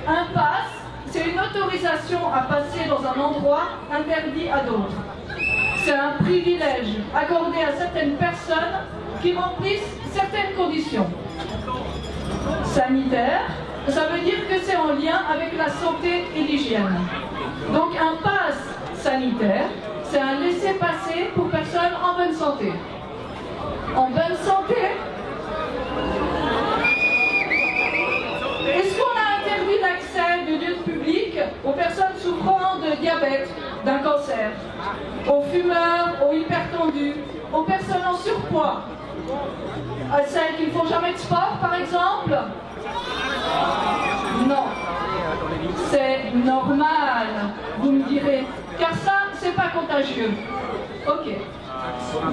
Un pass, c'est une autorisation à passer dans un endroit interdit à d'autres. C'est un privilège accordé à certaines personnes qui remplissent certaines conditions. Sanitaire, ça veut dire que c'est en lien avec la santé et l'hygiène. Donc un pass sanitaire, c'est un laissez-passer pour personnes en bonne santé. En bonne santé, est-ce qu'on a interdit l'accès du lieu public aux personnes souffrant de diabète, d'un cancer, aux fumeurs, aux hypertendus, aux personnes en surpoids, à celles qui ne font jamais de sport par exemple? Non, c'est normal, vous me direz, car ça, c'est pas contagieux. Ok.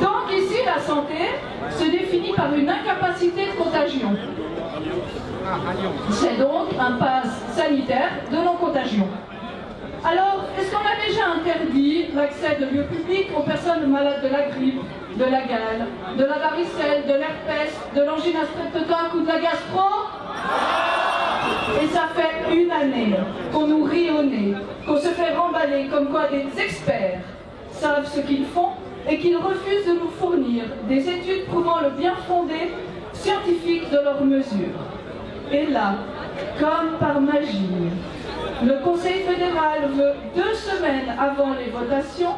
Donc ici, la santé se définit par une incapacité de contagion. C'est donc un pass sanitaire de non-contagion. Alors, est-ce qu'on a déjà interdit l'accès de lieux publics aux personnes malades de la grippe, de la gale, de la varicelle, de l'herpès, de l'angine à streptocoque ou de la gastro? Et ça fait une année qu'on nous rit au nez, qu'on se fait remballer comme quoi des experts savent ce qu'ils font et qu'ils refusent de nous fournir des études prouvant le bien fondé scientifique de leurs mesures. Et là, comme par magie, le Conseil fédéral veut 2 semaines avant les votations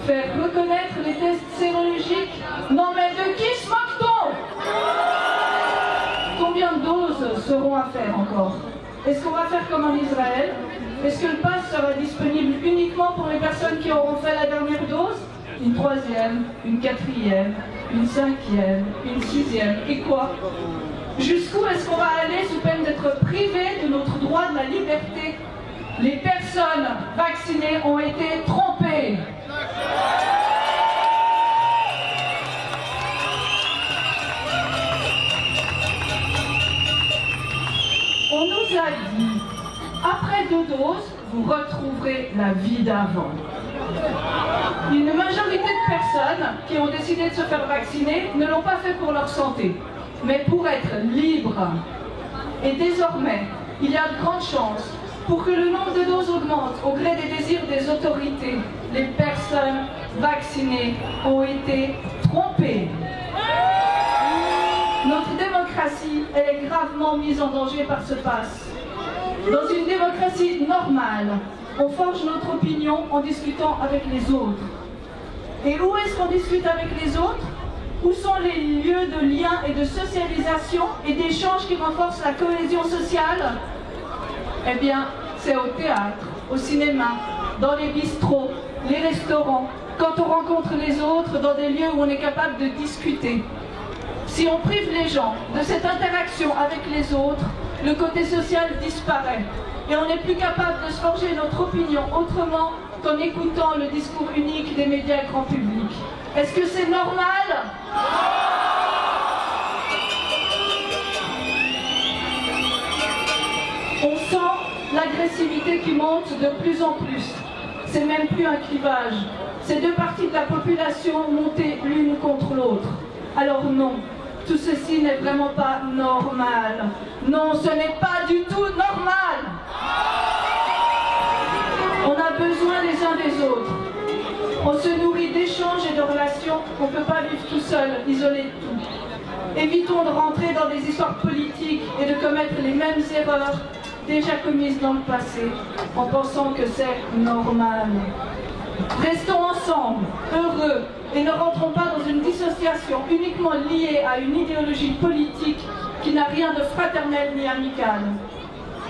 faire reconnaître les tests sérologiques. Non mais de qui se moque-t-on? Combien de doses seront à faire encore? Est-ce qu'on va faire comme en Israël? Est-ce que le pass sera disponible uniquement pour les personnes qui auront fait la dernière dose? Une 3e, une 4e, une 5e, une 6e, et quoi? Jusqu'où est-ce qu'on va aller sous peine d'être privés de notre droit de la liberté? Les personnes vaccinées ont été trompées. On nous a dit, après 2 doses, vous retrouverez la vie d'avant. Une majorité de personnes qui ont décidé de se faire vacciner ne l'ont pas fait pour leur santé, mais pour être libres. Et désormais, il y a de grandes chances pour que le nombre de doses augmente au gré des désirs des autorités. Les personnes vaccinées ont été trompées. Notre démocratie, elle est gravement mise en danger par ce pass. Dans une démocratie normale, on forge notre opinion en discutant avec les autres. Et où est-ce qu'on discute avec les autres? Où sont les lieux de lien et de socialisation et d'échange qui renforcent la cohésion sociale? Eh bien, c'est au théâtre, au cinéma, dans les bistrots, les restaurants, quand on rencontre les autres dans des lieux où on est capable de discuter. Si on prive les gens de cette interaction avec les autres, le côté social disparaît. Et on n'est plus capable de se forger notre opinion autrement qu'en écoutant le discours unique des médias grand public. Est-ce que c'est normal? On sent l'agressivité qui monte de plus en plus. C'est même plus un clivage. C'est 2 parties de la population montées l'une contre l'autre. Alors non, tout ceci n'est vraiment pas normal. Non, ce n'est pas du tout normal. On a besoin les uns des autres. On se nourrit d'échanges et de relations qu'on ne peut pas vivre tout seul, isolé de tout. Évitons de rentrer dans des histoires politiques et de commettre les mêmes erreurs déjà commises dans le passé, en pensant que c'est normal. Restons ensemble, heureux, et ne rentrons pas dans une dissociation uniquement liée à une idéologie politique qui n'a rien de fraternel ni amical.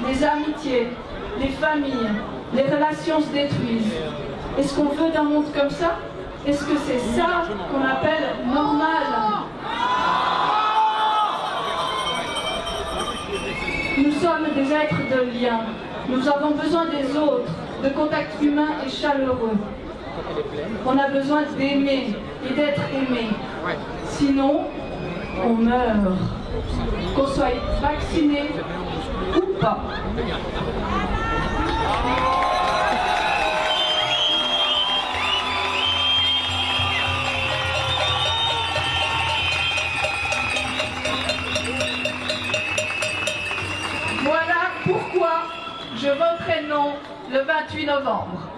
Les amitiés, les familles, les relations se détruisent. Est-ce qu'on veut d'un monde comme ça? Est-ce que c'est ça qu'on appelle normal? Nous sommes des êtres de lien. Nous avons besoin des autres, de contacts humains et chaleureux. On a besoin d'aimer et d'être aimé. Sinon, on meurt. Qu'on soit vacciné ou pas. Voilà pourquoi je voterai non le 28 novembre.